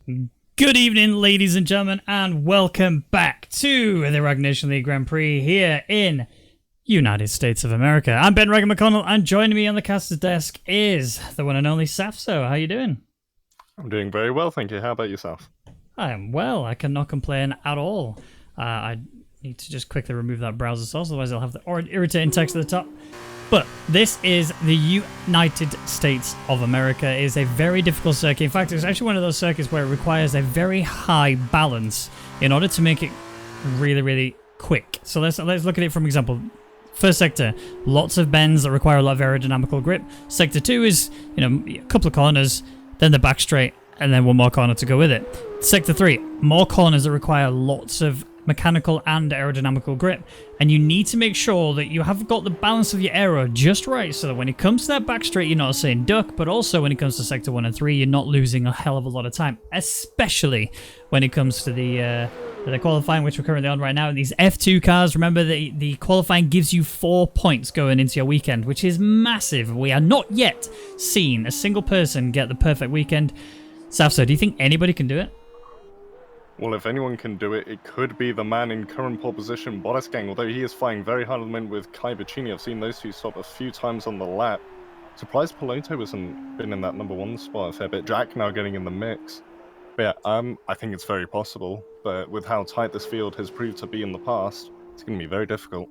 Good evening, ladies and gentlemen, and welcome back to the Rwagnation League Grand Prix here in United States of America. I'm Ben Rwagy McConnell, and joining me on the caster's desk is the one and only Safso. How you doing? I'm doing very well, thank you. How about yourself? I am well. I cannot complain at all. I need to just quickly remove that browser source, otherwise I'll have the irritating text at the top. But this is the United States of America. It is a very difficult circuit. In fact, it's actually one of those circuits where it requires a very high balance in order to make it really, really quick. So let's look at it from example. First sector, lots of bends that require a lot of aerodynamical grip. Sector 2 is, a couple of corners, then the back straight, and then one more corner to go with it. Sector 3, more corners that require lots of mechanical and aerodynamical grip, and you need to make sure that you have got the balance of your aero just right so that when it comes to that back straight you're not saying duck, but also when it comes to sector 1 and 3 you're not losing a hell of a lot of time, especially when it comes to the qualifying, which we're currently on right now. And these F2 cars, remember the qualifying gives you 4 points going into your weekend, which is massive. We are not yet seen a single person get the perfect weekend. Safso, do you think anybody can do it? Well, if anyone can do it, it could be the man in current pole position, Rwagnation, although he is flying very hard at the moment with Kai Bacchini. I've seen those two stop a few times on the lap. Surprised Piloto hasn't been in that number 1 spot a fair bit. Jack now getting in the mix. But yeah, I think it's very possible, but with how tight this field has proved to be in the past, it's going to be very difficult.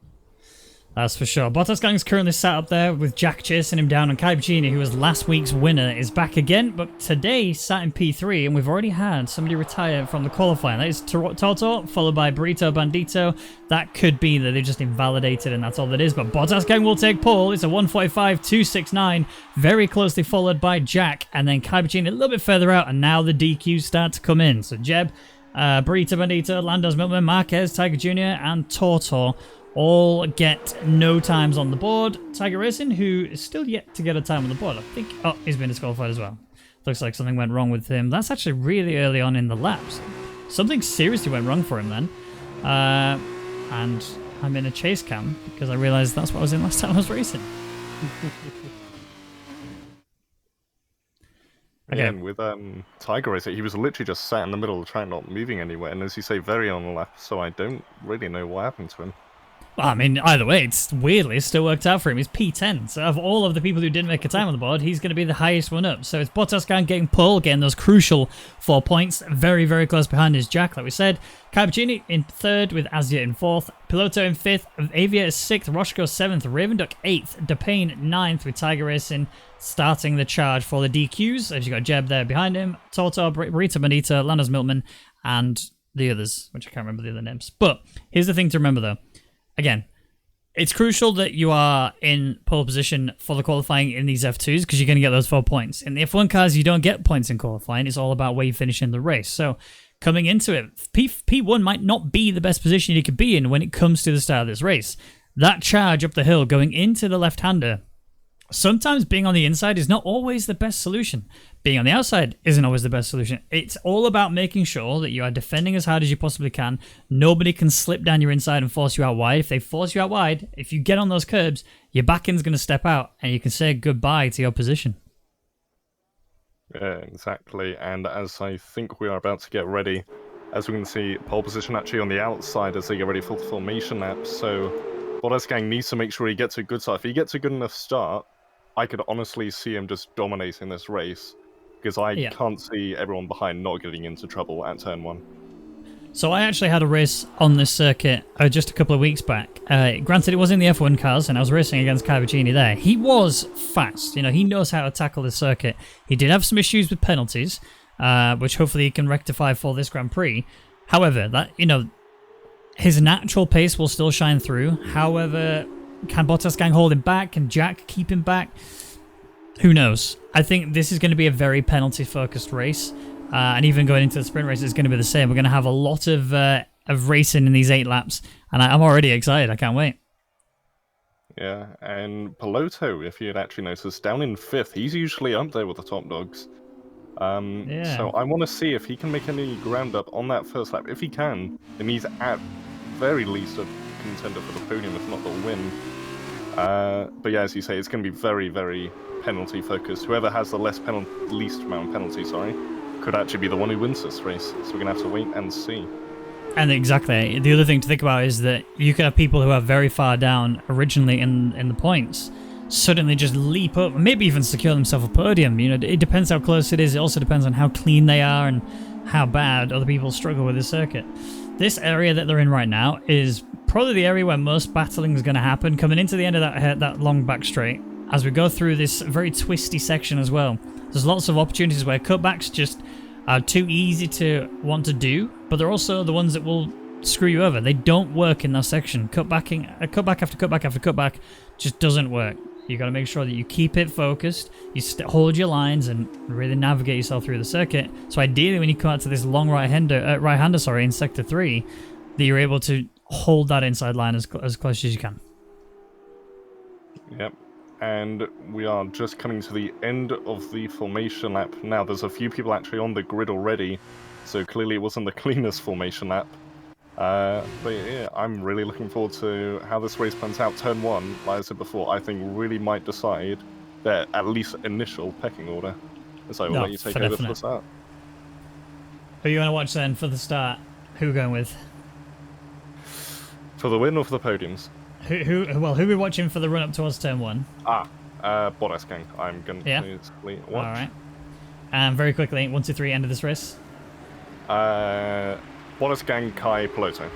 That's for sure. Rwagnation currently sat up there with Jack chasing him down, and Kai Bacchini, who was last week's winner, is back again, but today sat in P3, and we've already had somebody retire from the qualifying. That is Toto, followed by Burrito Bandito. That could be that they just invalidated, and that's all that is, but Rwagnation will take pole. It's a 1:45.269, very closely followed by Jack, and then Kai Bacchini a little bit further out, and now the DQs start to come in. So Jeb, Burrito Bandito, Landos Milkman, Marquez, Tiger Jr., and Toto all get no times on the board. Tiger Racing, who is still yet to get a time on the board, I think. Oh, he's been disqualified as well. Looks like something went wrong with him. That's actually really early on in the laps. Something seriously went wrong for him then. And I'm in a chase cam because I realized that's what I was in last time I was racing. Again, with Tiger Racing, he was literally just sat in the middle of the track, not moving anywhere, and as you say, very on the left, so I don't really know what happened to him. Well, I mean, either way, it's weirdly still worked out for him. He's P10, so of all of the people who didn't make a time on the board, he's going to be the highest one up. So it's Rwagnation getting pole, getting those crucial 4 points. Very, very close behind is Jack, like we said. Kai Bacchini in 3rd with Asia in 4th. Piloto in 5th. Avia is 6th. Roshko 7th. Ravenduck 8th. Depayne 9th with Tiger Racing starting the charge for the DQs. As you got Jeb there behind him. Toto, Burrito Bonita, Landos Milkman, and the others, which I can't remember the other names. But here's the thing to remember, though. Again, it's crucial that you are in pole position for the qualifying in these F2s because you're going to get those 4 points. In the F1 cars, you don't get points in qualifying. It's all about where you finish in the race. So coming into it, P1 might not be the best position you could be in when it comes to the start of this race. That charge up the hill going into the left-hander, sometimes being on the inside is not always the best solution. Being on the outside isn't always the best solution. It's all about making sure that you are defending as hard as you possibly can. Nobody can slip down your inside and force you out wide. If they force you out wide, if you get on those curbs, your back end's going to step out and you can say goodbye to your position. Yeah, exactly. And as I think we are about to get ready, as we can see, pole position actually on the outside as they get ready for the formation lap. So Rwagnation needs to make sure he gets a good start. If he gets a good enough start, I could honestly see him just dominating this race. Because I can't see everyone behind not getting into trouble at turn 1. So I actually had a race on this circuit just a couple of weeks back. Granted, it was in the F1 cars, and I was racing against Kai Bacchini there. He was fast. He knows how to tackle this circuit. He did have some issues with penalties, which hopefully he can rectify for this Grand Prix. However, that his natural pace will still shine through. However, can Rwagnation hold him back? Can Jack keep him back? Who knows? I think this is going to be a very penalty-focused race, and even going into the sprint race is going to be the same. We're going to have a lot of racing in these 8 laps, and I'm already excited. I can't wait. Yeah, and Piloto, if you had actually noticed, down in 5th, he's usually up there with the top dogs. So I want to see if he can make any ground up on that first lap. If he can, then he's at very least a contender for the podium, if not the win. But yeah, as you say, it's going to be very, very penalty focused. Whoever has the least amount of penalty, could actually be the one who wins this race. So we're going to have to wait and see. And exactly, the other thing to think about is that you could have people who are very far down originally in the points suddenly just leap up, maybe even secure themselves a podium. You know, it depends how close it is. It also depends on how clean they are and how bad other people struggle with the circuit. This area that they're in right now is probably the area where most battling is going to happen, coming into the end of that long back straight. As we go through this very twisty section as well, there's lots of opportunities where cutbacks just are too easy to want to do, but they're also the ones that will screw you over. They don't work in that section. Cutback after cutback after cutback just doesn't work. You got to make sure that you keep it focused, you hold your lines, and really navigate yourself through the circuit. So ideally, when you come out to this long right-hander, in sector 3, that you're able to hold that inside line as close as you can. Yep. And we are just coming to the end of the formation lap. Now, there's a few people actually on the grid already, so clearly it wasn't the cleanest formation lap. But yeah, I'm really looking forward to how this race plans out. Turn 1, like I said before, I think really might decide their at least initial pecking order. So we'll let you take over for the start. Who you want to watch then for the start? Who are we going with? For the win or for the podiums? Who are we watching for the run up towards turn 1? Bottas gang. I'm going to watch. Alright. And very quickly, 1, 2, 3, end of this race. Bottas gang, Kai, Piloto.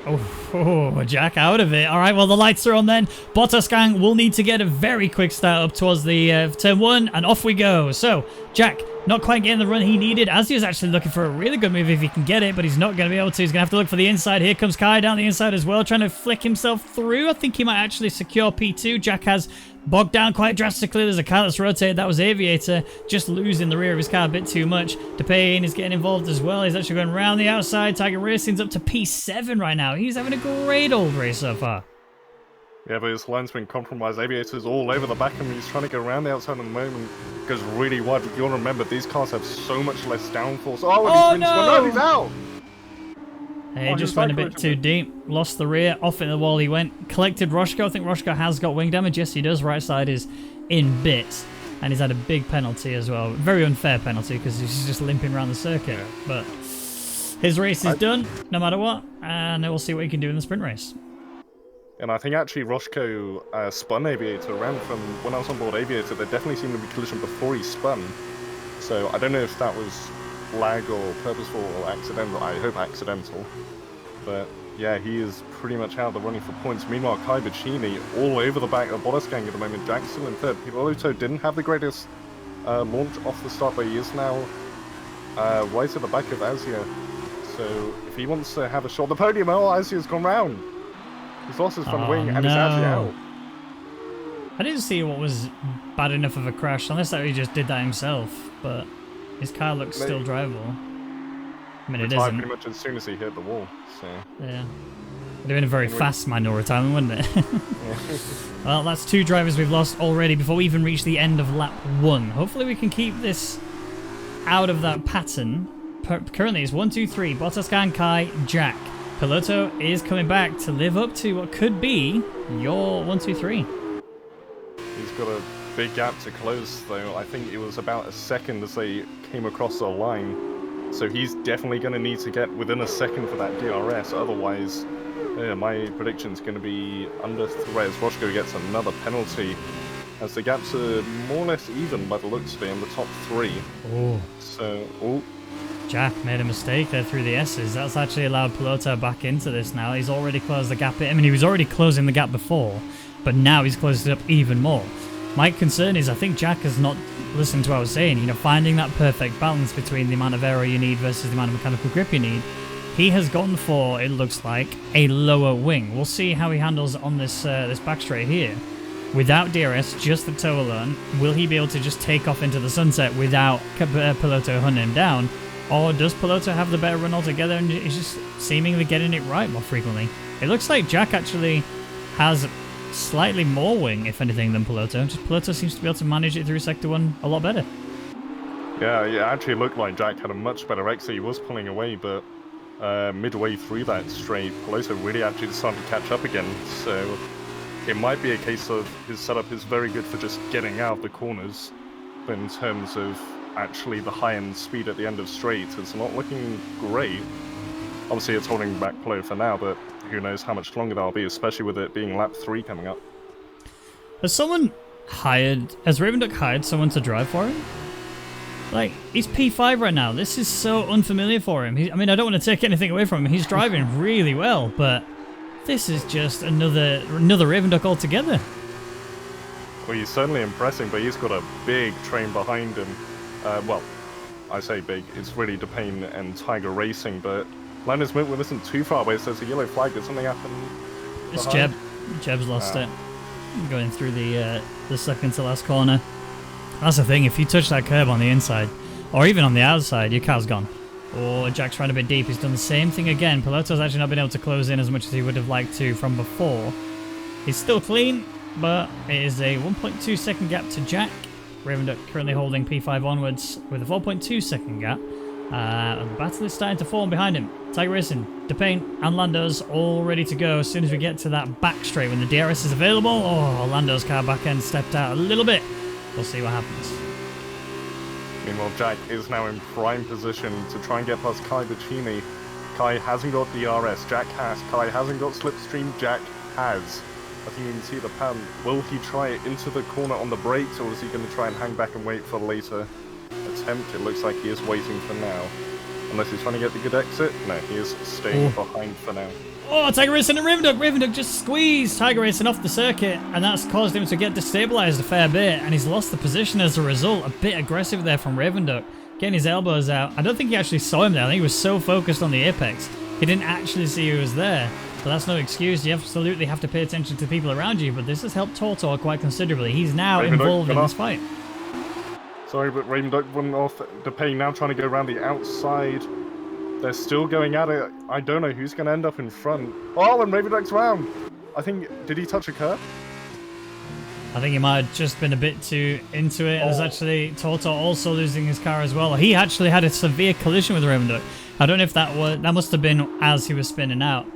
Oh, Jack out of it. All right, well, the lights are on then. Bottas gang will need to get a very quick start up towards the turn 1, and off we go. So, Jack, not quite getting the run he needed, as he was actually looking for a really good move if he can get it, but he's not going to be able to. He's going to have to look for the inside. Here comes Kai down the inside as well, trying to flick himself through. I think he might actually secure P2. Jack has bogged down quite drastically. There's a car that's rotated. That was Aviator, just losing the rear of his car a bit too much. DePayne is getting involved as well. He's actually going around the outside. Tiger Racing's up to P7 right now. He's having a great old race so far. Yeah, but his line's been compromised. Aviator's all over the back of him. He's trying to go around the outside at the moment. Goes really wide. But you want to remember, these cars have so much less downforce. Oh, and he's out! He just went a bit too deep. Lost the rear. Off in the wall he went. Collected Roshko. I think Roshko has got wing damage. Yes, he does. Right side is in bits. And he's had a big penalty as well. Very unfair penalty because he's just limping around the circuit. But his race is done, no matter what. And we'll see what he can do in the sprint race. And I think actually Roshko spun Aviator around from when I was on board Aviator. There definitely seemed to be collision before he spun. So I don't know if that was lag or purposeful or accidental. I hope accidental. But yeah, he is pretty much out of the running for points. Meanwhile, Kai Bacchini all over the back of Bottas gang at the moment. Jack's still in third. Piloto didn't have the greatest launch off the start, but he is now right at the back of Azia. So if he wants to have a shot at the podium, Azia's gone round. He's lost his front wing and it's actually out. I didn't see what was bad enough of a crash, unless that he just did that himself. But his car looks still drivable. I mean, it isn't. Pretty much as soon as he hit the wall. So yeah, it'd have been a very fast manual retirement, wouldn't it? Well, that's 2 drivers we've lost already before we even reach the end of lap 1. Hopefully, we can keep this out of that pattern. Currently, it's 1, 2, 3. Bottas, Kai, Jack. Piloto is coming back to live up to what could be your 1, 2, 3. He's got a big gap to close, though. I think it was about a second as they came across the line. So he's definitely going to need to get within a second for that DRS. Otherwise, my prediction's going to be under threat as Roshko gets another penalty. As the gaps are more or less even by the looks of it in the top 3. Oh. So, Jack made a mistake there through the S's. That's actually allowed Piloto back into this now. He's already closed the gap. I mean, he was already closing the gap before, but now he's closed it up even more. My concern is I think Jack has not listened to what I was saying. You know, finding that perfect balance between the amount of aero you need versus the amount of mechanical grip you need. He has gone for, it looks like, a lower wing. We'll see how he handles on this back straight here. Without DRS, just the toe alone, will he be able to just take off into the sunset without Piloto hunting him down? Or does Piloto have the better run altogether and is just seemingly getting it right more frequently? It looks like Jack actually has slightly more wing, if anything, than Piloto. Just Piloto seems to be able to manage it through Sector 1 a lot better. Yeah, it actually looked like Jack had a much better exit. He was pulling away, but midway through that straight, Piloto really actually decided to catch up again. So it might be a case of his setup is very good for just getting out of the corners, but in terms of actually the high-end speed at the end of straights. It's not looking great. Obviously, it's holding back Plo for now, but who knows how much longer that'll be, especially with it being lap 3 coming up. Has Ravenduck hired someone to drive for him? Like, he's P5 right now. This is so unfamiliar for him. I mean, I don't want to take anything away from him. He's driving really well, but this is just another Ravenduck altogether. Well, he's certainly impressing, but he's got a big train behind him. Well, I say big. It's really Depane and Tiger Racing, but Landers Movement isn't too far away. So there's a yellow flag. Did something happen? It's Jeb. Jeb's lost it. Going through the second to last corner. That's the thing, if you touch that curb on the inside, or even on the outside, your car's gone. Oh, Jack's trying a bit deep. He's done the same thing again. Piloto's actually not been able to close in as much as he would have liked to from before. He's still clean, but it is a 1.2 second gap to Jack. Ravenduck currently holding P5 onwards with a 4.2 second gap. And the battle is starting to form behind him. Tiger Racing, Depane, and Lando's all ready to go as soon as we get to that back straight when the DRS is available. Oh, Lando's car back end stepped out a little bit. We'll see what happens. Meanwhile, Jack is now in prime position to try and get past Kai Bacchini. Kai hasn't got DRS, Jack has. Kai hasn't got slipstream, Jack has. I think you can see the pan. Will he try it into the corner on the brakes, or is he going to try and hang back and wait for later attempt? It looks like he is waiting for now. Unless he's trying to get the good exit. No, he is staying behind for now. Oh, Tiger Racing and Ravenduck. Ravenduck just squeezed Tiger Racing off the circuit, and that's caused him to get destabilized a fair bit, and he's lost the position as a result. A bit aggressive there from Ravenduck, getting his elbows out. I don't think he actually saw him there. I think he was so focused on the apex, he didn't actually see who was there. But that's no excuse. You absolutely have to pay attention to the people around you, but this has helped Tortor quite considerably. He's now involved in this fight. Sorry, but Ravenduck went off. Depane now trying to go around the outside. They're still going at it. I don't know who's going to end up in front. Oh, and Ravenduck's round. I think, did he touch a curb? I think he might have just been a bit too into it. There's actually Tortor also losing his car as well. He actually had a severe collision with Ravenduck. I don't know if that must have been as he was spinning out.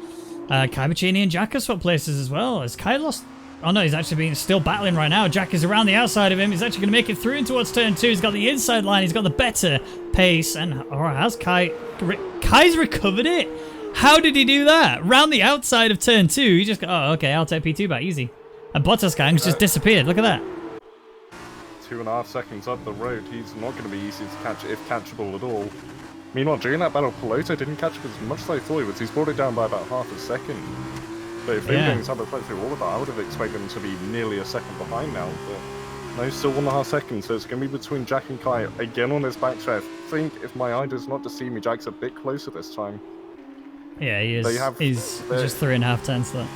Kai Bacchini and Jack have swapped places as well. Has Kai lost? Oh no, he's actually still battling right now. Jack is around the outside of him. He's actually going to make it through towards turn 2. He's got the inside line. He's got the better pace. And has Kai's recovered it? How did he do that? Round the outside of turn 2. He just oh, okay, I'll take P2 back. Easy. And Bottas Gang's just disappeared. Look at that. 2.5 seconds up the road. He's not going to be easy to catch, if catchable at all. Meanwhile, during that battle, Piloto didn't catch up as much as I thought he would. He's brought it down by about half a second. But if they were going to have a fight through all of that, I would have expected them to be nearly a second behind now. But no, still 1.5 seconds. So it's going to be between Jack and Kai again on this backtrack. I think if my eye does not deceive me, Jack's a bit closer this time. Yeah, he is. He's just 3.5 tenths left.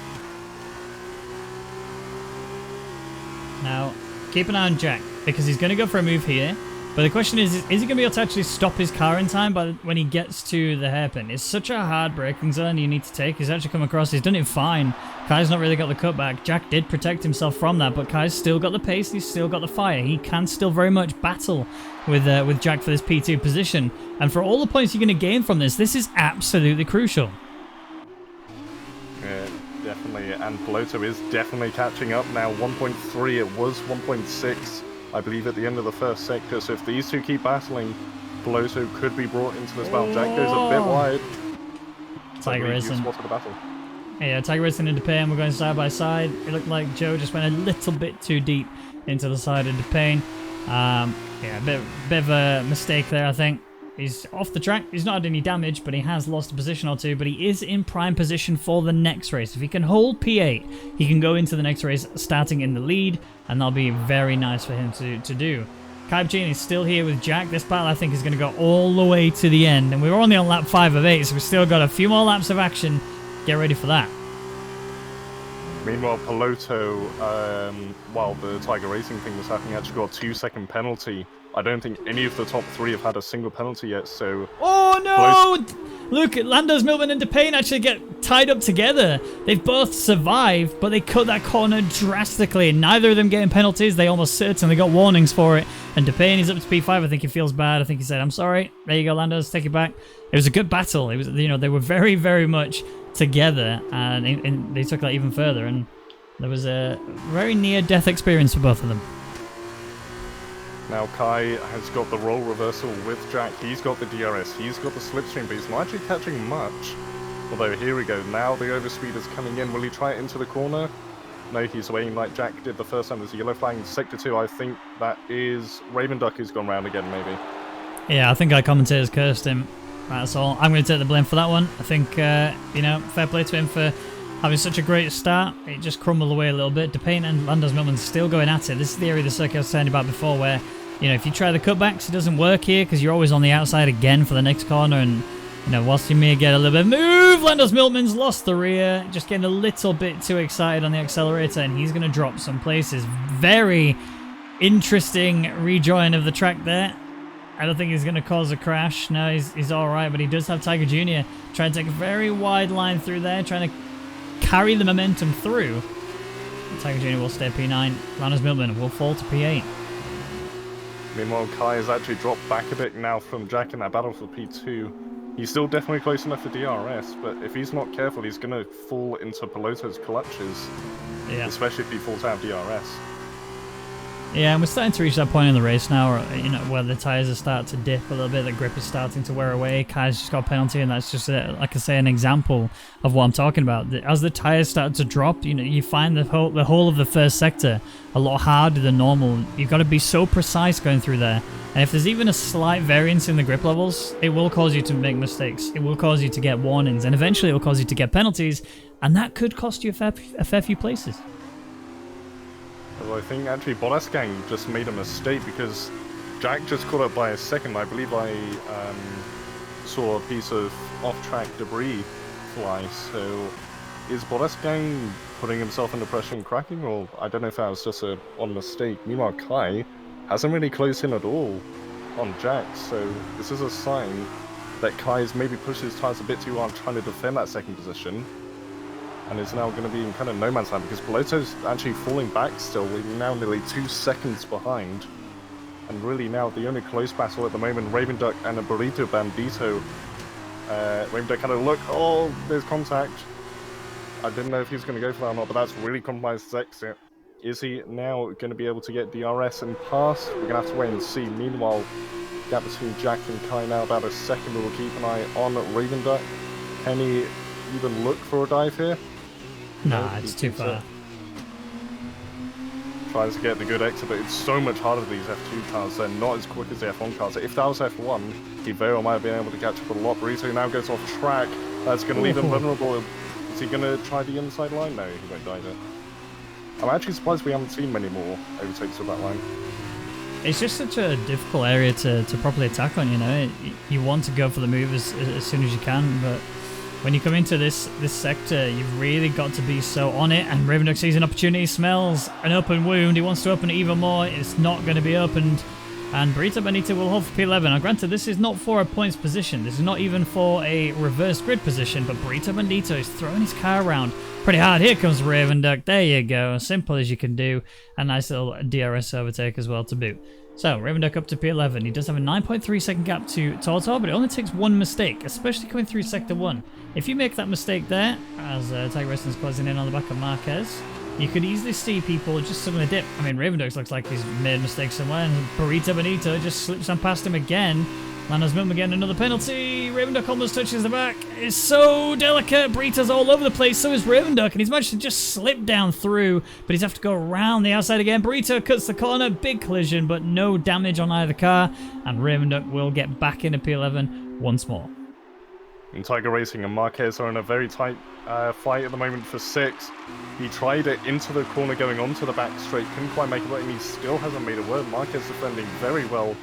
Now, keep an eye on Jack, because he's going to go for a move here. But the question is he going to be able to actually stop his car in time when he gets to the hairpin? It's such a hard braking zone you need to take. He's actually come across. He's done it fine. Kai's not really got the cutback. Jack did protect himself from that, but Kai's still got the pace. He's still got the fire. He can still very much battle with Jack for this P2 position. And for all the points you're going to gain from this is absolutely crucial. Yeah, definitely. And Piloto is definitely catching up now. 1.3. It was 1.6. I believe at the end of the first sector, so if these two keep battling, Piloto could be brought into this battle. Jack goes a bit wide. Tiger Racing. The battle. Yeah, Tiger Racing and Depane, we're going side by side. It looked like Joe just went a little bit too deep into the side of Depane. Yeah, a bit of a mistake there, I think. He's off the track. He's not had any damage, but he has lost a position or two. But he is in prime position for the next race. If he can hold P8, he can go into the next race starting in the lead, and that'll be very nice for him to do. Kai Bacchini is still here with Jack. This battle, I think, is going to go all the way to the end. And we're only on lap 5 of 8, so we've still got a few more laps of action. Get ready for that. Meanwhile, Piloto, while the Tiger Racing thing was happening, actually got a 2-second penalty. I don't think any of the top 3 have had a single penalty yet, so... Oh no! Look, Lando's, Milman and Depane actually get tied up together. They've both survived, but they cut that corner drastically. Neither of them getting penalties. They almost certainly got warnings for it. And Depane is up to P5. I think he feels bad. I think he said, I'm sorry. There you go, Lando's, take it back. It was a good battle. It was, they were very, very much together, and they took that even further. And there was a very near-death experience for both of them. Now Kai has got the role reversal with Jack. He's got the DRS. He's got the slipstream, but he's not actually catching much. Although, here we go. Now the overspeed is coming in. Will he try it into the corner? No, he's waiting like Jack did the first time. There's a yellow flag in Sector 2. I think that is Raven Duck who's gone round again, maybe. Yeah, I think our commentators cursed him. That's all. I'm going to take the blame for that one. I think, you know, fair play to him for having such a great start. It just crumbled away a little bit. DePayne and Landos Milman still going at it. This is the area of the circuit I was saying about before where, you know, if you try the cutbacks, it doesn't work here because you're always on the outside again for the next corner. And, you know, whilst you may get a little bit of move, Landos Milman's lost the rear. Just getting a little bit too excited on the accelerator and he's going to drop some places. Very interesting rejoin of the track there. I don't think he's going to cause a crash. No, he's all right, but he does have Tiger Jr. trying to take a very wide line through there, trying to carry the momentum through. Tiger Jr. will stay at P9. Landos Milman will fall to P8. Meanwhile, Kai has actually dropped back a bit now from Jack in that battle for P2. He's still definitely close enough for DRS, but if he's not careful, he's going to fall into Piloto's clutches. Yeah. Especially if he falls out of DRS. Yeah, and we're starting to reach that point in the race now, you know, where the tyres are starting to dip a little bit, the grip is starting to wear away. Kai's just got a penalty, and that's just, like I say, an example of what I'm talking about. As the tyres start to drop, you know, you find the whole of the first sector a lot harder than normal. You've got to be so precise going through there. And if there's even a slight variance in the grip levels, it will cause you to make mistakes. It will cause you to get warnings, and eventually it will cause you to get penalties, and that could cost you a fair few places. Well, I think actually Gang just made a mistake because Jack just caught up by a second. I believe I saw a piece of off-track debris fly. So is Gang putting himself under pressure and cracking, or I don't know if that was just a mistake. Meanwhile, Kai hasn't really closed in at all on Jack, so this is a sign that Kai's maybe pushed his tires a bit too hard trying to defend that second position. And is now going to be in kind of no man's land because Piloto's actually falling back still. We're now nearly 2 seconds behind. And really now the only close battle at the moment, Raven Duck and a Burrito Bandito. Raven Duck had a look. Oh, there's contact. I didn't know if he was going to go for that or not, but that's really compromised his exit. Is he now going to be able to get DRS and pass? We're going to have to wait and see. Meanwhile, gap between Jack and Kai now about a second. We'll keep an eye on Raven Duck. Can he even look for a dive here? Nah, it's too far. Tries to get the good exit, but it's so much harder with these F2 cars. They're not as quick as the F1 cars. If that was F1, he very well might have been able to catch up a lot. Burrito now goes off track. That's going to leave him vulnerable. Is he going to try the inside line? No, he won't dive it. I'm actually surprised we haven't seen many more overtakes of that line. It's just such a difficult area to properly attack on, you know. You want to go for the move as soon as you can, but when you come into this sector, you've really got to be so on it. And Raven Duck sees an opportunity, smells an open wound. He wants to open it even more. It's not going to be opened. And Burrito Bandito will hold for P11. Now, granted, this is not for a points position. This is not even for a reverse grid position. But Burrito Bandito is throwing his car around pretty hard. Here comes Raven Duck. There you go. Simple as you can do. A nice little DRS overtake as well to boot. So, Raven Duck up to P11. He does have a 9.3 second gap to Tortor, but it only takes one mistake, especially coming through Sector 1. If you make that mistake there, as Tiger Racing's closing in on the back of Marquez, you could easily see people just suddenly dip. I mean, Raven Duck looks like he's made a mistake somewhere, and Burrito Benito just slips on past him again. Landos Milman again, another penalty. Raven Duck almost touches the back. It's so delicate. Burrito's all over the place. So is Raven Duck, and he's managed to just slip down through, but he's have to go around the outside again. Burrito cuts the corner. Big collision, but no damage on either car. And Raven Duck will get back into P11 once more. And Tiger Racing and Marquez are in a very tight fight at the moment for 6. He tried it into the corner going onto the back straight. Couldn't quite make it work, and he still hasn't made it work. Marquez defending very well.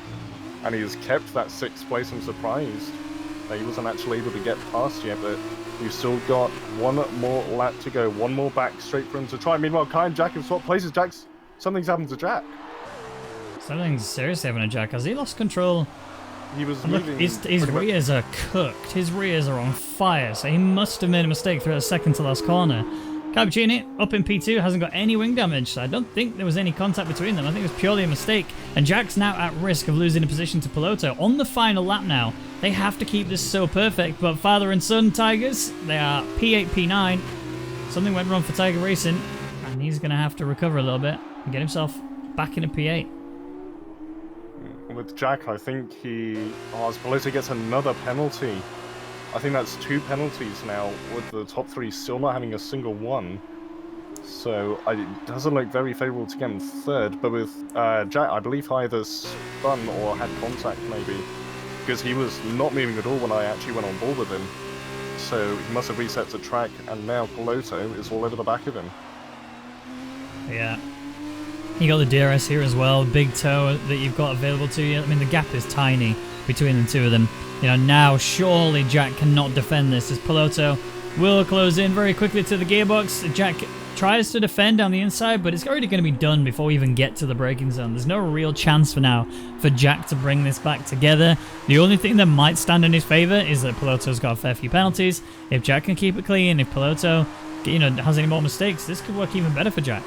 And he has kept that 6th place. I'm surprised that he wasn't actually able to get past yet, but we've still got one more lap to go. One more back straight for him to try. Meanwhile, Kai and Jack have swapped places. Something's happened to Jack. Something's seriously happened to Jack. Has he lost control? He was look, moving. His rears are cooked. His rears are on fire, so he must have made a mistake through the second to last corner. Cappuccini up in P2 hasn't got any wing damage, so I don't think there was any contact between them. I think it was purely a mistake. And Jack's now at risk of losing a position to Piloto on the final lap now. They have to keep this so perfect, but father and son Tigers, they are P8, P9. Something went wrong for Tiger Racing, and he's going to have to recover a little bit and get himself back into P8. And with Jack, I think as Peloto gets another penalty. I think that's 2 penalties now, with the top 3 still not having a single one. So it doesn't look very favourable to get him third. But with Jack, I believe either spun or had contact maybe, because he was not moving at all when I actually went on board with him. So he must have reset to track, and now Peloto is all over the back of him. Yeah. You got the DRS here as well, big toe that you've got available to you. I mean, the gap is tiny between the two of them. You know, now surely Jack cannot defend this as Peloto will close in very quickly to the gearbox. Jack tries to defend down the inside, but it's already going to be done before we even get to the braking zone. There's no real chance for now for Jack to bring this back together. The only thing that might stand in his favor is that Peloto's got a fair few penalties. If Jack can keep it clean, if Peloto, has any more mistakes, this could work even better for Jack.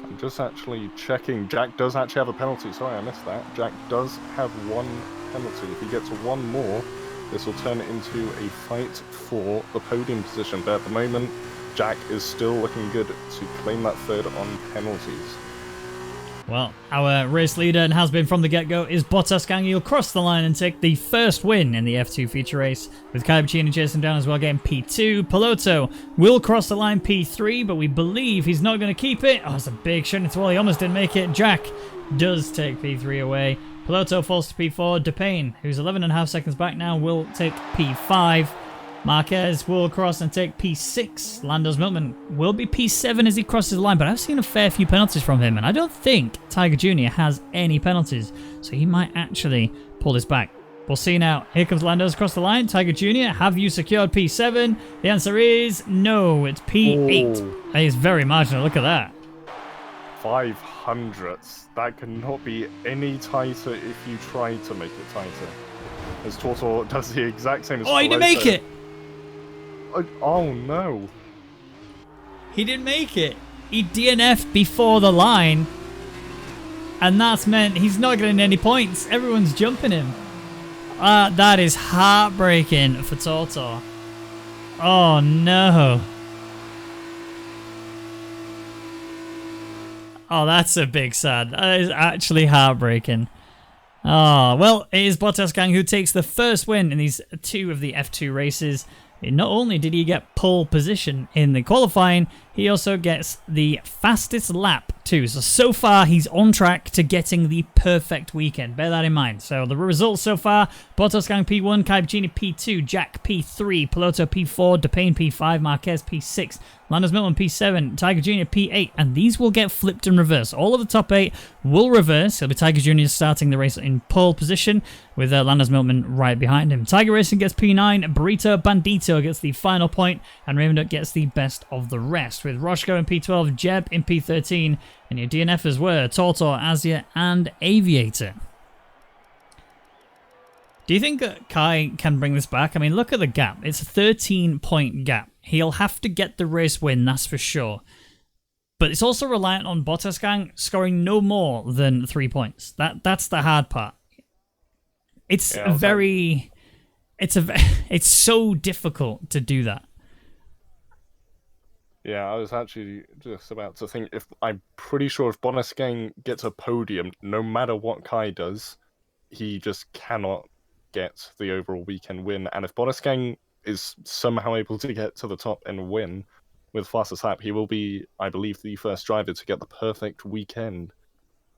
I'm just actually checking. Jack does actually have a penalty. Sorry, I missed that. Jack does have 1 penalty. If he gets 1 more, this will turn into a fight for the podium position. But at the moment, Jack is still looking good to claim that third on penalties. Well, our race leader, and has been from the get-go, is Bottas Gang. He'll cross the line and take the first win in the F2 feature race, with Kai Bacchini chasing down as well, getting P2. Peloto will cross the line P3, but we believe he's not going to keep it. Oh, it's a big shot into wall. He almost didn't make it. Jack does take P3 away. Peloto falls to P4. DePayne, who's 11.5 seconds back now, will take P5. Marquez will cross and take P6. Lando's Milkman will be P7 as he crosses the line, but I've seen a fair few penalties from him, and I don't think Tiger Jr. has any penalties, so he might actually pull this back. We'll see now. Here comes Lando's across the line. Tiger Jr., have you secured P7? The answer is no, it's P8. Oh. That is very marginal. Look at that. 500ths. That cannot be any tighter if you try to make it tighter. As Tortor does the exact same as Oh, he didn't make it! Oh no. He didn't make it. He DNF'd before the line. And that's meant he's not getting any points. Everyone's jumping him. That is heartbreaking for Tortor. Oh no. Oh, that's a big sad. That is actually heartbreaking. Oh, well, it is Bottas Gang who takes the first win in these 2 of the F2 races. Not only did he get pole position in the qualifying, he also gets the fastest lap too. So far, he's on track to getting the perfect weekend. Bear that in mind. So the results so far, Bottas Gang P1, Kai Bacchini P2, Jack P3, Peloto P4, DePayne P5, Marquez P6, Lando's Milton P7, Tiger Jr. P8, and these will get flipped in reverse. All of the top 8 will reverse. It'll be Tiger Jr. starting the race in pole position with Lando's Milton right behind him. Tiger Racing gets P9, Burrito Bandito gets the final point, and Raven Duck gets the best of the rest, with Roshko in P12, Jeb in P13, and your DNFs were Tortor, Azia, and Aviator. Do you think that Kai can bring this back? I mean, look at the gap. It's a 13-point gap. He'll have to get the race win, that's for sure. But it's also reliant on Bottas Gang scoring no more than 3 points. That's the hard part. It's it's so difficult to do that. Yeah, I was actually just about to think, I'm pretty sure if Bottas Gang gets a podium, no matter what Kai does, he just cannot get the overall weekend win. And if Bottas Gang is somehow able to get to the top and win with fastest lap, he will be, I believe, the first driver to get the perfect weekend.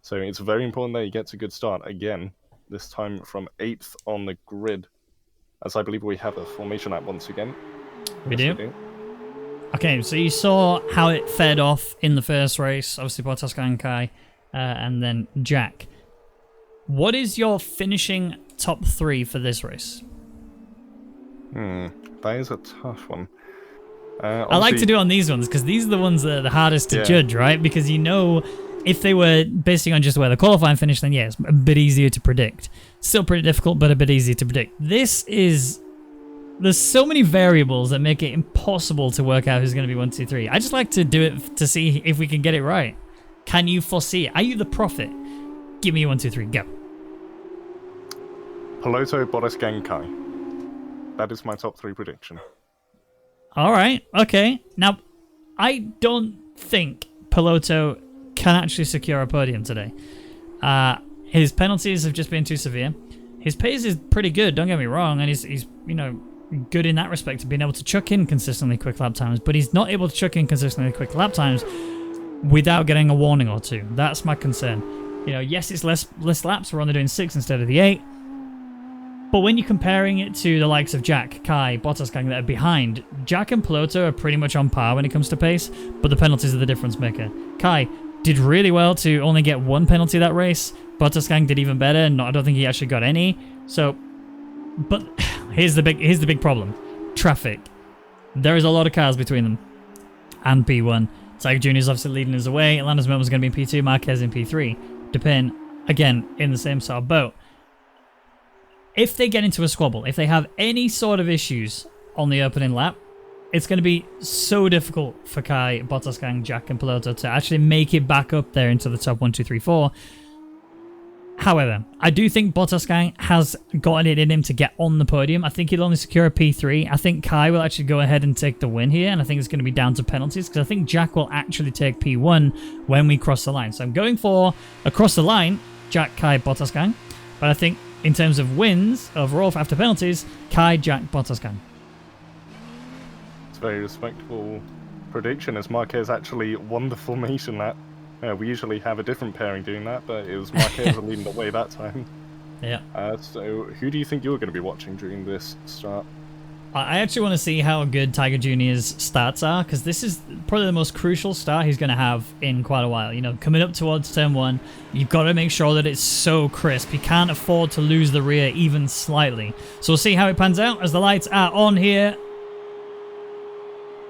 So it's very important that he gets a good start again, this time from 8th on the grid, as I believe we have a formation lap once again. We do. Okay, so you saw how it fed off in the first race, obviously Bottas Gang, Kai, and then Jack. What is your finishing top 3 for this race? That is a tough one. I like to do on these ones because these are the ones that are the hardest to judge, right? Because you know, if they were basing on just where the qualifying finished, then yeah, it's a bit easier to predict. Still pretty difficult, but a bit easier to predict. This is... There's so many variables that make it impossible to work out who's going to be 1, 2, 3. I just like to do it to see if we can get it right. Can you foresee it? Are you the prophet? Give me 1, 2, 3, go. Peloto, Bottas Gang, Kai. That is my top 3 prediction. All right, okay. Now, I don't think Peloto can actually secure a podium today. His penalties have just been too severe. His pace is pretty good, don't get me wrong, and he's you know, good in that respect of being able to chuck in consistently quick lap times, but he's not able to chuck in consistently quick lap times without getting a warning or two. That's my concern. You know, yes, it's less laps. We're only doing 6 instead of the 8. But when you're comparing it to the likes of Jack, Kai, Bottas gang that are behind, Jack and Piloto are pretty much on par when it comes to pace, but the penalties are the difference maker. Kai did really well to only get 1 penalty that race. Bottas gang did even better, and I don't think he actually got any. So, but here's the big problem. Traffic. There is a lot of cars between them and P1. Tiger Jr. is obviously leading us away. Lando Norris is going to be in P2, Marquez in P3. Depend, again, in the same sort of boat. If they get into a squabble, if they have any sort of issues on the opening lap, it's going to be so difficult for Kai, Bottas gang, Jack and Piloto to actually make it back up there into the top 1, 2, 3, 4. However, I do think Bottas gang has gotten it in him to get on the podium. I think he'll only secure a P3. I think Kai will actually go ahead and take the win here, and I think it's going to be down to penalties, because I think Jack will actually take P1 when we cross the line. So I'm going for across the line, Jack, Kai, Bottas gang. But I think in terms of wins overall after penalties, Kai, Jack, Bottas gang. It's a very respectable prediction, as Marquez actually won the formation lap. We usually have a different pairing doing that, but it was Marquez leading the way that time. Yeah. So who do you think you're going to be watching during this start? I actually want to see how good Tiger Jr.'s starts are, because this is probably the most crucial start he's going to have in quite a while. You know, coming up towards turn 1, you've got to make sure that it's so crisp. You can't afford to lose the rear even slightly. So we'll see how it pans out as the lights are on here.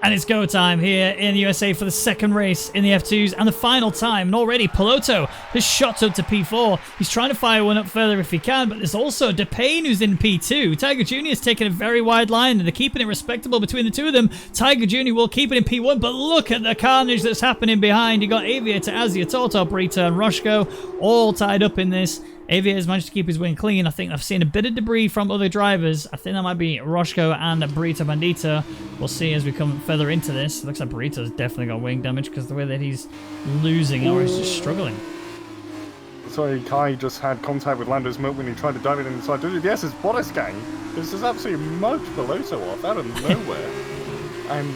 And it's go time here in the USA for the second race in the F2s and the final time. And already Piloto has shot up to P4. He's trying to fire one up further if he can, but there's also DePayne who's in P2. Tiger Jr. has taken a very wide line and they're keeping it respectable between the two of them. Tiger Jr. will keep it in P1, but look at the carnage that's happening behind. You got Aviator, Azia, Toto, Brita, and Roshko all tied up in this. Aviator has managed to keep his wing clean. I think I've seen a bit of debris from other drivers. I think that might be Roshko and Brita Bandita. We'll see as we come further into this. It looks like Burrito's definitely got wing damage because the way that he's losing or he's just struggling. Sorry, Kai just had contact with Lando's milk when he tried to dive it inside. Yes, it's Bottas gang. This is absolutely mugged Piloto off out of nowhere. And,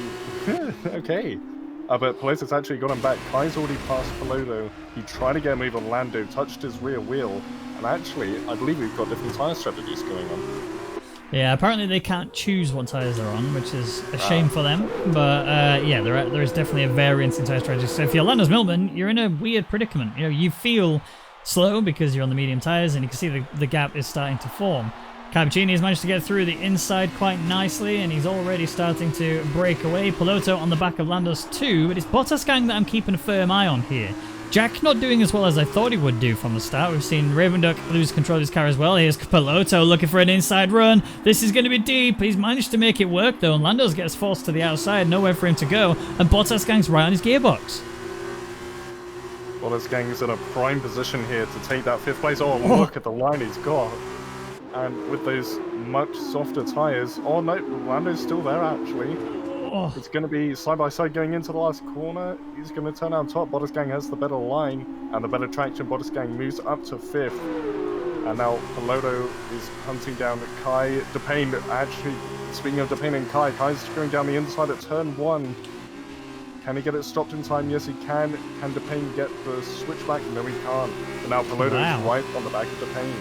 okay. But Piloto's actually got him back. Kai's already passed Piloto. He tried to get a move on Lando, touched his rear wheel. And actually, I believe we've got different tyre strategies going on. Yeah, apparently they can't choose what tyres they're on, which is a shame for them. But yeah, there is definitely a variance in tyre strategy. So if you're Lando's Milkman, you're in a weird predicament. You know, you feel slow because you're on the medium tyres, and you can see the gap is starting to form. Cabicini has managed to get through the inside quite nicely, and he's already starting to break away. Piloto on the back of Lando's too, but it's Bottas gang that I'm keeping a firm eye on here. Jack not doing as well as I thought he would do from the start. We've seen Ravenduck lose control of his car as well. Here's Piloto looking for an inside run. This is going to be deep. He's managed to make it work though, and Lando's gets forced to the outside. Nowhere for him to go, and Bottas gang's right on his gearbox. Bottas gang is in a prime position here to take that 5th place. Oh, look at the line he's got. And with those much softer tyres... Oh no, Lando's still there actually. Oh. It's going to be side by side going into the last corner. He's going to turn out top. Bottas gang has the better line and the better traction. Bottas gang moves up to 5th. And now Piloto is hunting down Kai. DePayne, actually, speaking of DePayne and Kai, Kai's going down the inside at turn 1. Can he get it stopped in time? Yes, he can. Can DePayne get the switchback? No, he can't. And now Piloto is right on the back of DePayne.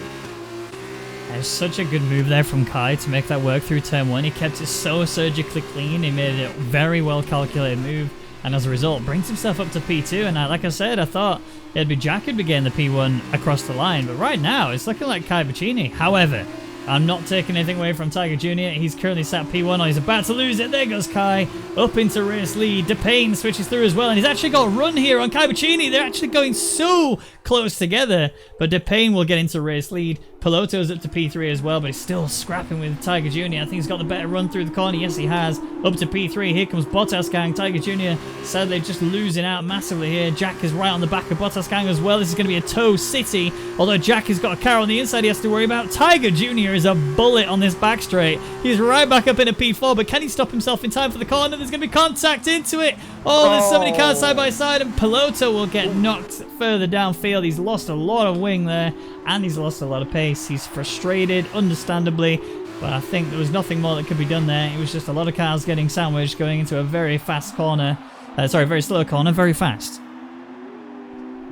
There's such a good move there from Kai to make that work through turn 1. He kept it so surgically clean. He made it a very well calculated move, and as a result brings himself up to P2. And like I said, I thought it'd be Jack who'd be getting the P1 across the line, but right now it's looking like Kai Bacchini. However, I'm not taking anything away from Tiger Jr. He's currently sat P1, or he's about to lose it. There goes Kai, up into race lead. DePayne switches through as well, and he's actually got a run here on Kai Bacchini. They're actually going so close together, but DePayne will get into race lead. Piloto's up to P3 as well, but he's still scrapping with Tiger Jr. I think he's got the better run through the corner. Yes, he has. Up to P3. Here comes Bottas gang. Tiger Jr. sadly just losing out massively here. Jack is right on the back of Bottas gang as well. This is going to be a tow city. Although Jack has got a car on the inside he has to worry about. Tiger Jr. is a bullet on this back straight. He's right back up into P4, but can he stop himself in time for the corner? There's going to be contact into it. Oh, there's so many cars side by side, and Piloto will get knocked further downfield. He's lost a lot of wing there. and he's lost a lot of pace. He's frustrated, understandably, but I think there was nothing more that could be done there. It was just a lot of cars getting sandwiched, going into a very fast corner. Very slow corner, very fast.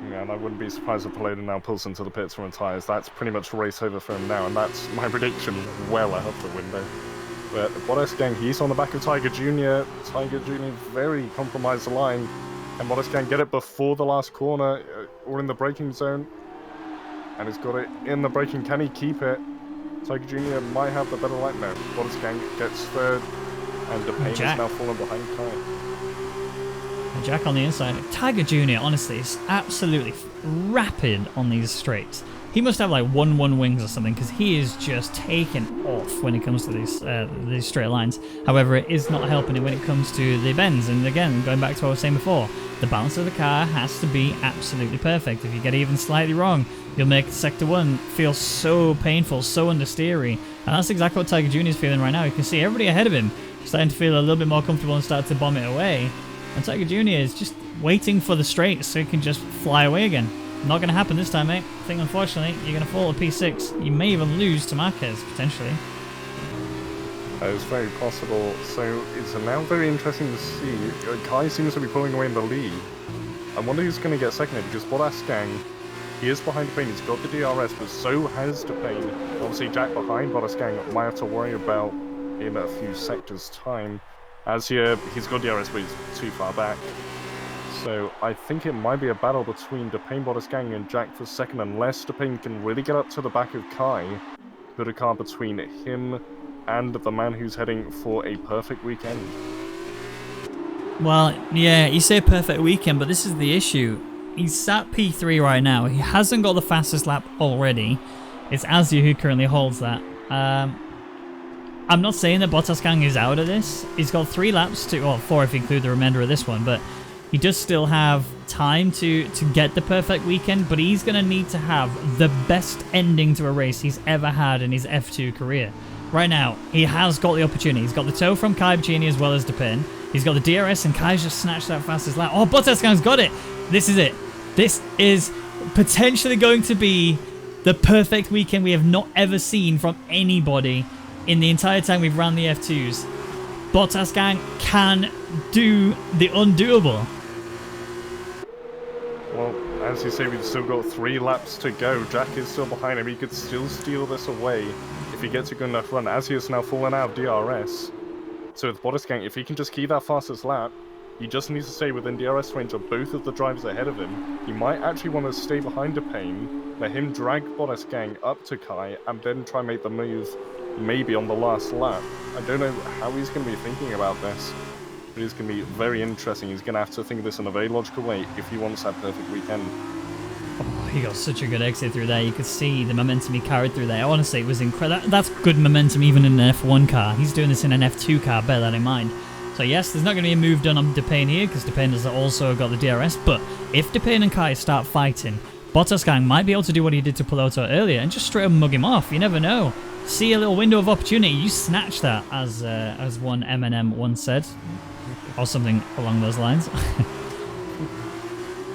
Yeah, and I wouldn't be surprised if Pelota now pulls into the pits from tyres. That's pretty much race over for him now, and that's my prediction well out of the window. But Bottas gang, he's on the back of Tiger Jr. Tiger Jr. very compromised the line, and Bottas can get it before the last corner or in the braking zone. And he's got it in the braking. Can he keep it? Tiger Jr. might have the better line now. Bottas gang gets third, and DePayne is now falling behind Kai. Jack on the inside. Tiger Jr. honestly is absolutely rapid on these straights. He must have like 1-1 wings or something, because he is just taking off when it comes to these straight lines. However, it is not helping him when it comes to the bends. And again, going back to what I was saying before, the balance of the car has to be absolutely perfect. If you get even slightly wrong, you'll make Sector 1 feel so painful, so understeery. And that's exactly what Tiger Jr. is feeling right now. You can see everybody ahead of him starting to feel a little bit more comfortable and start to bomb it away. And Tiger Jr. is just waiting for the straight so he can just fly away again. Not going to happen this time, mate. I think, unfortunately, you're going to fall to P6. You may even lose to Marquez, potentially. That is very possible. So it's now very interesting to see. Kai seems to be pulling away in the lead. I wonder who's going to get second here, because Bottas gang, he is behind DePayne. He's got the DRS, but so has DePayne. Obviously, Jack behind Bottas gang might have to worry about in a few sectors' time. As here, he's got DRS, but he's too far back. So I think it might be a battle between DePayne, Bottas gang, and Jack for second, unless DePayne can really get up to the back of Kai. Put a car between him and the man who's heading for a perfect weekend. Well, yeah, you say perfect weekend, but this is the issue. He's at P3 right now. He hasn't got the fastest lap already. It's Azia who currently holds that. I'm not saying that Bottas gang is out of this. He's got 3 laps to, well, 4 if you include the remainder of this one, but he does still have time to get the perfect weekend, but he's going to need to have the best ending to a race he's ever had in his F2 career. Right now, he has got the opportunity. He's got the toe from Kai Bicini as well as DePayne. He's got the DRS, and Kai's just snatched that fastest lap. Oh, Bottas gang's got it! This is it. This is potentially going to be the perfect weekend we have not ever seen from anybody in the entire time we've ran the F2s. Bottas gang can do the undoable. Well, as you say, we've still got 3 laps to go. Jack is still behind him. He could still steal this away if he gets a good enough run. As he is now falling out of DRS. So with Bottas gang, if he can just keep that fastest lap, he just needs to stay within DRS range of both of the drivers ahead of him. He might actually want to stay behind DePayne, let him drag Bottas gang up to Kai, and then try and make the move maybe on the last lap. I don't know how he's going to be thinking about this, but it's going to be very interesting. He's going to have to think of this in a very logical way if he wants that perfect weekend. Oh, he got such a good exit through there. You could see the momentum he carried through there. Honestly, it was incredible. That's good momentum even in an F1 car. He's doing this in an F2 car, bear that in mind. So yes, there's not going to be a move done on DePayne here, because DePayne has also got the DRS, but if DePayne and Kai start fighting, Bottas gang might be able to do what he did to Pelota earlier and just straight up mug him off. You never know. See a little window of opportunity, you snatch that, as one Eminem once said, or something along those lines.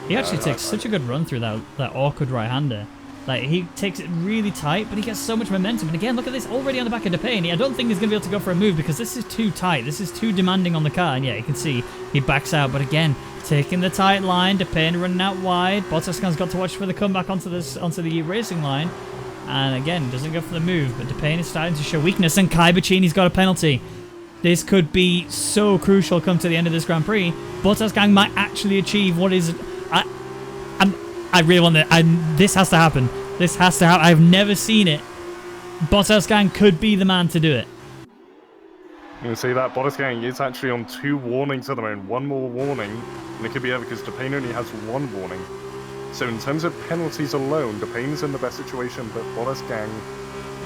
He actually takes such a good run through that awkward right-hander. Like, he takes it really tight, but he gets so much momentum. And again, look at this, already on the back of DePayne. I don't think he's going to be able to go for a move because this is too tight. This is too demanding on the car. And yeah, you can see he backs out. But again, taking the tight line, DePayne running out wide. Bottas got to watch for the comeback onto the racing line. And again, doesn't go for the move. But DePayne is starting to show weakness. And Kai Bicini's got a penalty. This could be so crucial come to the end of this Grand Prix. Bottas gang might actually achieve what is... I really want that. This has to happen. This has to happen. I've never seen it. Bottas gang could be the man to do it. You can see that Bottas gang is actually on 2 warnings at the moment. 1 more warning, and it could be over because DePayne only has 1 warning. So in terms of penalties alone, DePayne is in the best situation, but Bottas gang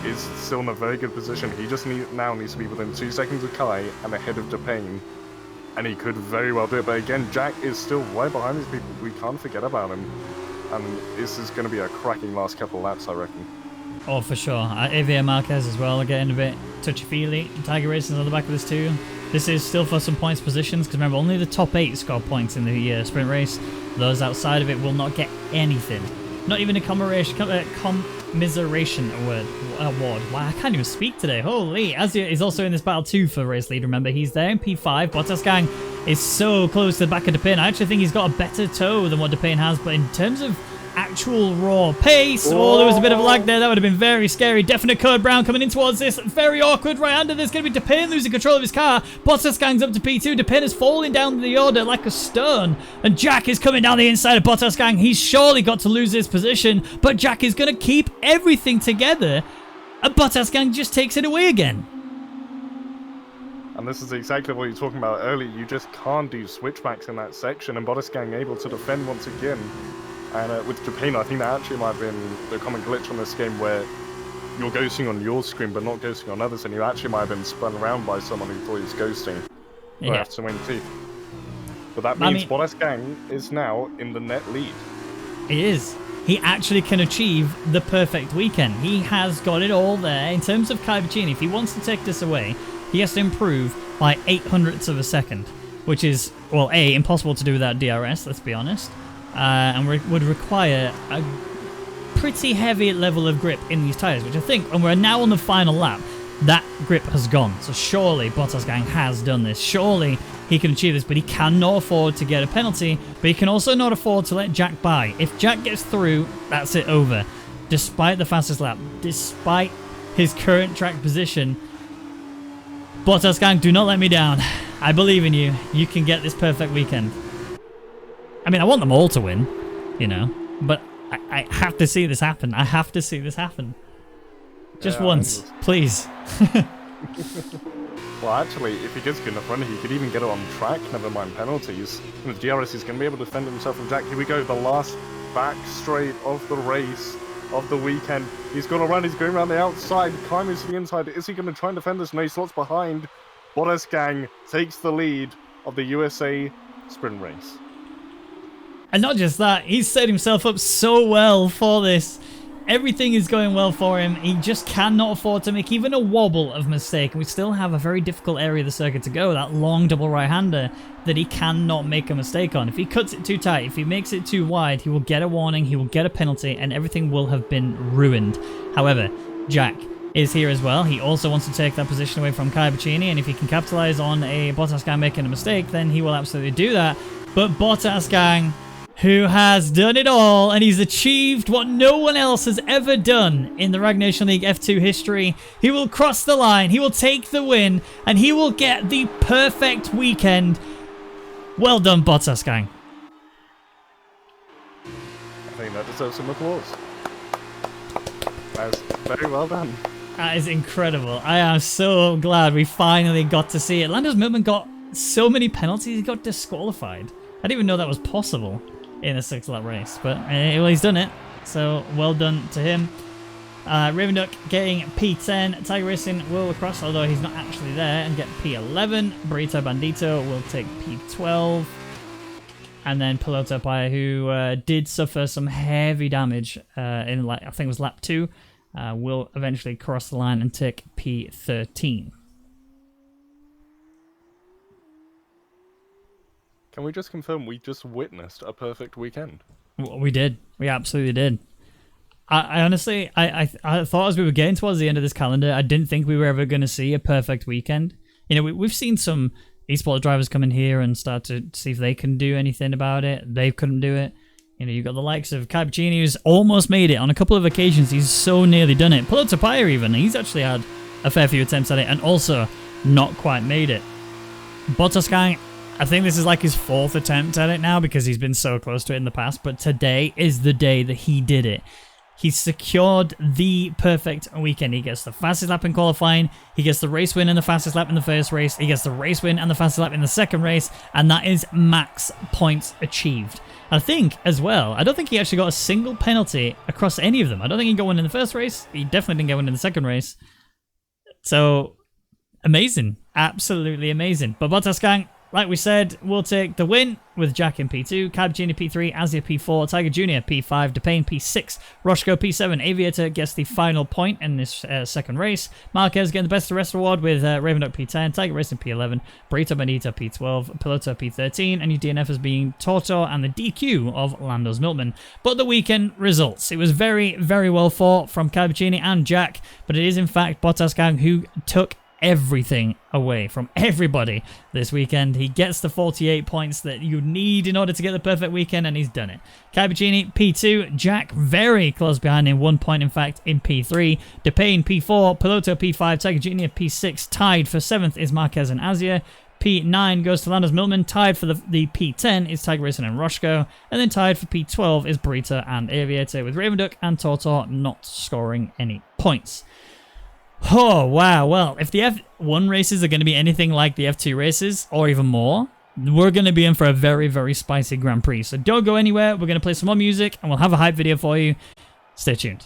is still in a very good position. He just now needs to be within 2 seconds of Kai and ahead of DePayne. And he could very well do it. But again, Jack is still right behind these people. We can't forget about him. And this is going to be a cracking last couple of laps, I reckon. Oh, for sure. Javier Marquez as well, getting a bit touchy-feely. Tiger Racing's on the back of this too. This is still for some points positions, because remember, only the top 8 score points in the sprint race. Those outside of it will not get anything. Not even a Commiseration Award. Wow, I can't even speak today. Holy. Azia is also in this battle too for race lead. Remember, he's there in P5. Bottas Gang is so close to the back of Depin. I actually think he's got a better toe than what Depin has, but in terms of actual raw pace, oh, there was a bit of lag there. That would have been very scary. Definite Code Brown coming in towards this. Very awkward right under. There's going to be Depin losing control of his car. Bottas Gang's up to P2. Depin is falling down the order like a stone. And Jack is coming down the inside of Bottas Gang. He's surely got to lose his position, but Jack is going to keep everything together. And Bottas Gang just takes it away again. And this is exactly what you were talking about earlier. You just can't do switchbacks in that section, and Bottas Gang able to defend once again. And with Japan, I think that actually might have been the common glitch on this game where you're ghosting on your screen but not ghosting on others, and you actually might have been spun around by someone who thought he was ghosting. Yeah. After 20. But that means Bottas Gang is now in the net lead. It is. He actually can achieve the perfect weekend. He has got it all there. In terms of Kai Bicini, if he wants to take this away, he has to improve by 0.08 of a second, which is, well, A, impossible to do without DRS, let's be honest. And would require a pretty heavy level of grip in these tyres, which I think, and we're now on the final lap, that grip has gone. So surely Bottas Gang has done this. Surely he can achieve this, but he cannot afford to get a penalty, but he can also not afford to let Jack by. If Jack gets through, that's it over. Despite the fastest lap, despite his current track position, Bottas Gang, do not let me down. I believe in you. You can get this perfect weekend. I mean, I want them all to win, you know, but I have to see this happen. I have to see this happen. Just once, please. Well, actually, if he gets good enough running, he could even get it on track, never mind penalties. With DRS, he's going to be able to defend himself from Jack. Here we go, the last back straight of the race, of the weekend. He's going to run, he's going around the outside, climbing to the inside. Is he going to try and defend this? No, he slots behind. Bottas Gang takes the lead of the USA sprint race. And not just that, he's set himself up so well for this. Everything is going well for him. He just cannot afford to make even a wobble of mistake. And we still have a very difficult area of the circuit to go, that long double right-hander that he cannot make a mistake on. If he cuts it too tight, if he makes it too wide, he will get a warning, he will get a penalty, and everything will have been ruined. However, Jack is here as well. He also wants to take that position away from Kai Bicini, and if he can capitalize on a Bottas Gang making a mistake, then he will absolutely do that. But Bottas Gang, who has done it all, and he's achieved what no one else has ever done in the Rwagnation League F2 history. He will cross the line, he will take the win, and he will get the perfect weekend. Well done, Bottas Gang. I think that deserves some applause. That was very well done. That is incredible. I am so glad we finally got to see it. Lando's Milman got so many penalties, he got disqualified. I didn't even know that was possible in a 6-lap race, but well, he's done it, so well done to him. Ravenduck getting P10. Tiger Racing will cross, although he's not actually there, and get P11. Burrito Bandito will take P12. And then Piloto Paya, who did suffer some heavy damage in, I think it was lap 2, will eventually cross the line and take P13. Can we just confirm we just witnessed a perfect weekend? We did. We absolutely did. I honestly, I thought as we were getting towards the end of this calendar, I didn't think we were ever going to see a perfect weekend. You know, we've seen some esports drivers come in here and start to see if they can do anything about it. They couldn't do it. You know, you've got the likes of Kai Bicini, who's almost made it on a couple of occasions. He's so nearly done it. Piloto Paya even, he's actually had a fair few attempts at it and also not quite made it. Bottas Gang, I think this is like his 4th attempt at it now because he's been so close to it in the past, but today is the day that he did it. He secured the perfect weekend. He gets the fastest lap in qualifying, he gets the race win and the fastest lap in the first race, he gets the race win and the fastest lap in the second race, and that is max points achieved. I think, as well, I don't think he actually got a single penalty across any of them. I don't think he got one in the first race, he definitely didn't get one in the second race. So, amazing. Absolutely amazing. But Bottas Gang, like we said, we'll take the win with Jack in P2, Cabagini P3, Azia P4, Tiger Jr. P5, Depayne P6, Roshko P7. Aviator gets the final point in this second race. Marquez getting the best of the rest reward with Ravenduck P10, Tiger Racing P11, Burrito Bonita P12, Piloto P13, and your DNF as being Toto and the DQ of Lando's Milkman. But the weekend results. It was very, very well fought from Cabagini and Jack, but it is in fact Bottas gang who took everything away from everybody this weekend. He gets the 48 points that you need in order to get the perfect weekend, and he's done it. Cabagini P2, Jack very close behind him, 1 point in fact in P3. Depayne P4, Piloto P5, Tiger Jr. P6. Tied for 7th is Marquez and Azia. P9 goes to Lando's Milkman. Tied for the P10 is Tiger Racing and Roshko. And then tied for P12 is Burrito and Aviator, with Ravenduck and Tortor not scoring any points. Oh, wow. Well, if the F1 races are going to be anything like the F2 races, or even more, we're going to be in for a very, very spicy Grand Prix. So don't go anywhere. We're going to play some more music, and we'll have a hype video for you. Stay tuned.